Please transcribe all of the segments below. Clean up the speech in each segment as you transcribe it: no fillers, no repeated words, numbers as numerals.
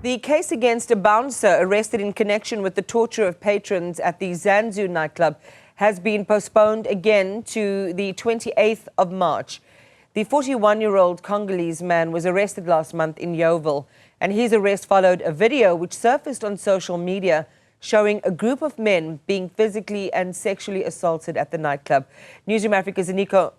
The case against a bouncer arrested in connection with the torture of patrons at the Zanzou nightclub has been postponed again to the 28th of March. The 41-year-old Congolese man was arrested last month in Yeovil, and his arrest followed a video which surfaced on social media showing a group of men being physically and sexually assaulted at the nightclub. Newzroom Afrika's Zanzou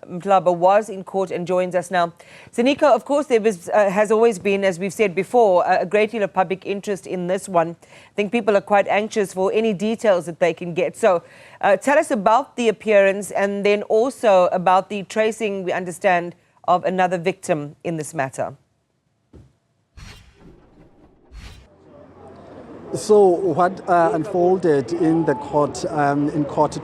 Mhlaba was in court and joins us now. Zanzou, of course, there has always been, as we've said before, a great deal of public interest in this one. I think people are quite anxious for any details that they can get. So tell us about the appearance and then also about the tracing, we understand, of another victim in this matter. So what unfolded in the court,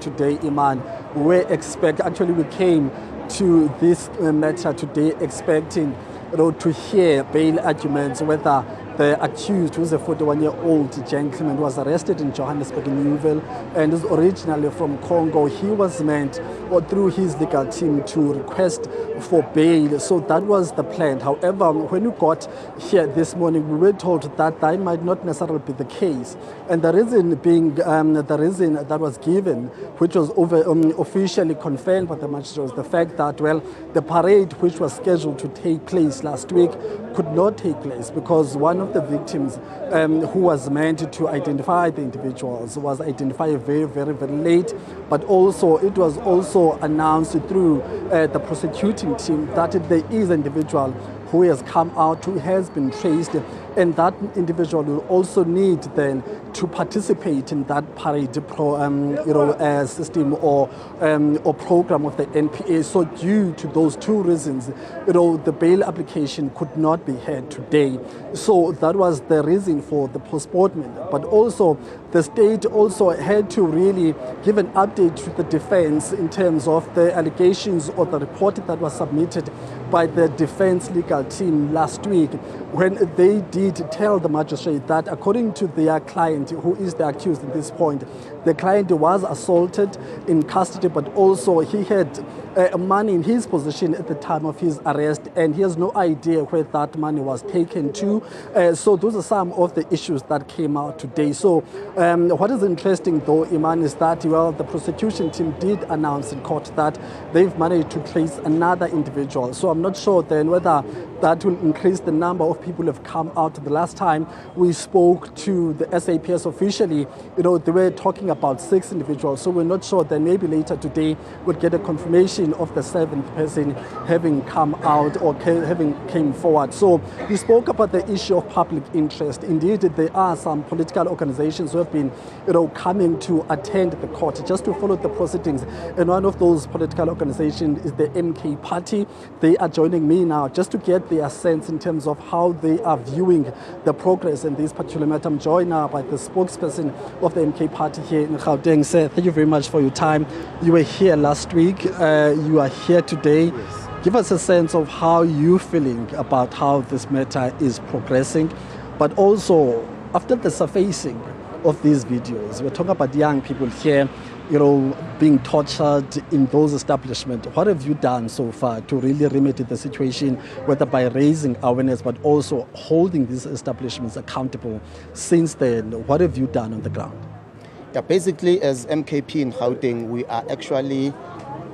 today, Iman, we came to this matter today expecting to hear bail arguments, whether the accused, who's a 41-year-old gentleman, was arrested in Johannesburg in Newville and is originally from Congo. He was meant, or through his legal team, to request for bail. So that was the plan. However, when we got here this morning, we were told that that might not necessarily be the case. And the reason being, the reason that was given, which was officially confirmed by the magistrate, was the fact that, well, the parade which was scheduled to take place last week could not take place because one of the victims who was meant to identify the individuals was identified very, very, very late. But also, it was also announced through the prosecuting team that there is an individual who has come out, who has been traced, and that individual will also need then to participate in that parade system or program of the NPA. So due to those two reasons, the bail application could not be heard today. So that was the reason for the postponement. But also, the state also had to really give an update to the defense in terms of the allegations or the report that was submitted by the defense legal team last week, when they did tell the magistrate that according to their client, who is the accused at this point, the client was assaulted in custody, but also he had money in his possession at the time of his arrest, and he has no idea where that money was taken to. So those are some of the issues that came out today. So what is interesting, though, Iman, is that, well, the prosecution team did announce in court that they've managed to trace another individual. So I'm not sure then whether that will increase the number of people who have come out. The last time we spoke to the SAPS officially, they were talking about 6 individuals. So we're not sure that maybe later today we'll get a confirmation of the 7th person having come out or having came forward. So we spoke about the issue of public interest. Indeed, there are some political organizations who have been coming to attend the court just to follow the proceedings. And one of those political organizations is the MK Party. They are joining me now just to get their sense in terms of how they are viewing the progress in this particular matter. I'm joined now by the spokesperson of the MK Party here in Gauteng. Sir, thank you very much for your time. You were here last week. You are here today. Yes. Give us a sense of how you're feeling about how this matter is progressing, but also after the surfacing of these videos. We're talking about young people here, being tortured in those establishments. What have you done so far to really remedy the situation, whether by raising awareness, but also holding these establishments accountable? Since then, what have you done on the ground? Yeah, basically, as MKP in Gauteng, we are actually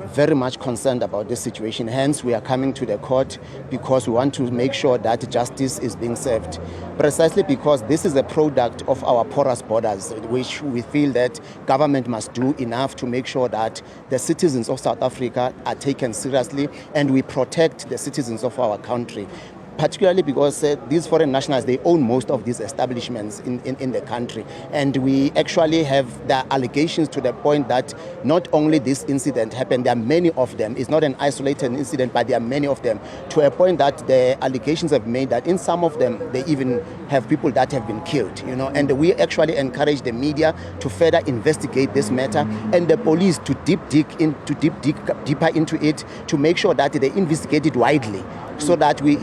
very much concerned about this situation. Hence, we are coming to the court because we want to make sure that justice is being served. Precisely because this is a product of our porous borders, which we feel that government must do enough to make sure that the citizens of South Africa are taken seriously and we protect the citizens of our country. Particularly because these foreign nationals, they own most of these establishments in the country. And we actually have the allegations to the point that not only this incident happened, there are many of them. It's not an isolated incident, but there are many of them, to a point that the allegations have made that in some of them, they even have people that have been killed, And we actually encourage the media to further investigate this matter and the police to deeper into it to make sure that they investigate it widely, so that we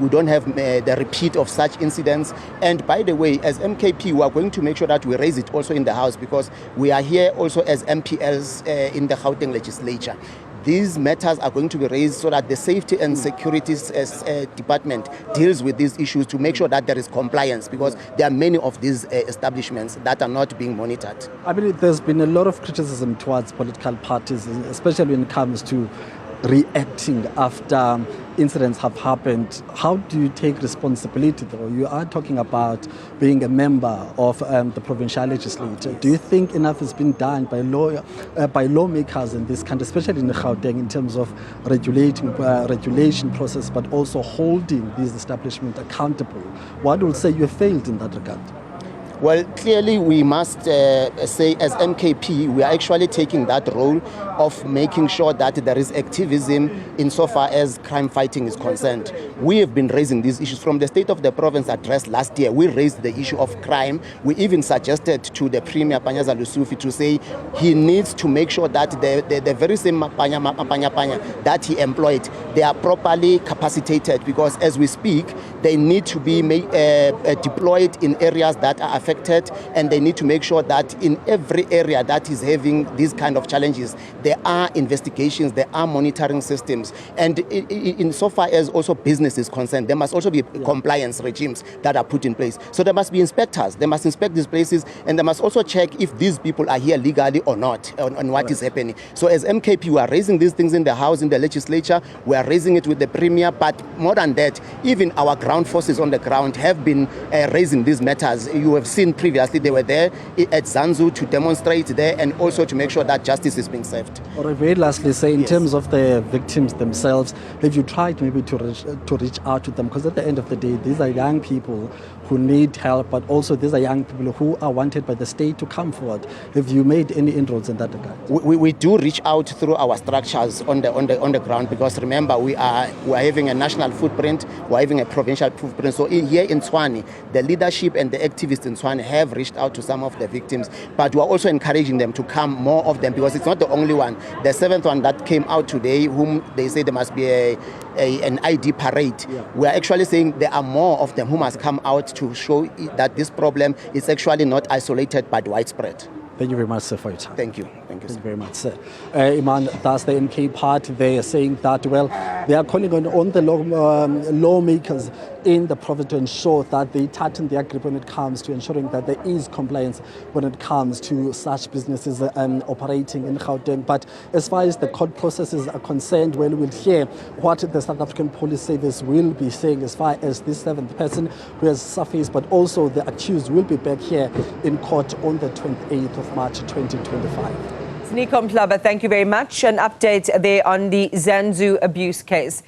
don't have the repeat of such incidents. And by the way, as MKP, we are going to make sure that we raise it also in the House, because we are here also as MPLs in the Gauteng legislature. these matters are going to be raised so that the Safety and Security Department deals with these issues to make sure that there is compliance, because there are many of these establishments that are not being monitored. I believe there's been a lot of criticism towards political parties, especially when it comes to reacting after incidents have happened. How do you take responsibility, though? You are talking about being a member of the provincial legislature. Do you think enough has been done by lawmakers in this country, especially in Gauteng, in terms of regulation process, but also holding these establishments accountable? What will say you failed in that regard? Well, clearly we must say as MKP, we are actually taking that role of making sure that there is activism insofar as crime fighting is concerned. We have been raising these issues from the State of the Province address last year. We raised the issue of crime. We even suggested to the Premier Panyaza Lusufi to say he needs to make sure that the very same Panya that he employed, they are properly capacitated, because as we speak, they need to be deployed in areas that are affected, and they need to make sure that in every area that is having these kind of challenges, there are investigations, there are monitoring systems. And insofar as also business is concerned, there must also be compliance regimes that are put in place. So there must be inspectors, they must inspect these places, and they must also check if these people are here legally or not, on what is happening. So as MKP, we are raising these things in the House, in the legislature, we are raising it with the Premier, but more than that, even our ground forces on the ground have been raising these matters. You have seen previously they were there at Zanzou to demonstrate there and also to make sure that justice is being served. All right, very lastly, say in terms of the victims themselves, have you tried maybe to reach out to them? Because at the end of the day, these are young people who need help, but also these are young people who are wanted by the state to come forward. Have you made any inroads in that regard? We do reach out through our structures on the ground, because remember we are having a national footprint, we're having a provincial footprint. So here in Tshwane, the leadership and the activists in Tshwane have reached out to some of the victims, but we're also encouraging them to come, more of them, because it's not the only one. The seventh one that came out today, whom they say there must be an ID parade. Yeah. We are actually saying there are more of them who must come out to show that this problem is actually not isolated but widespread. Thank you very much, sir, for your time. Thank you. Thank you, sir. Thank you very much, sir. Iman, that's the MK part. They are saying that, well, they are calling on the lawmakers in the province to ensure that they tighten their grip when it comes to ensuring that there is compliance when it comes to such businesses operating in Gauteng. But as far as the court processes are concerned, well, we'll hear what the South African Police Service will be saying as far as this seventh person who has surfaced, but also the accused will be back here in court on the 28th of March 2025. Nico Mhlaba, thank you very much. An update there on the Zanzou abuse case.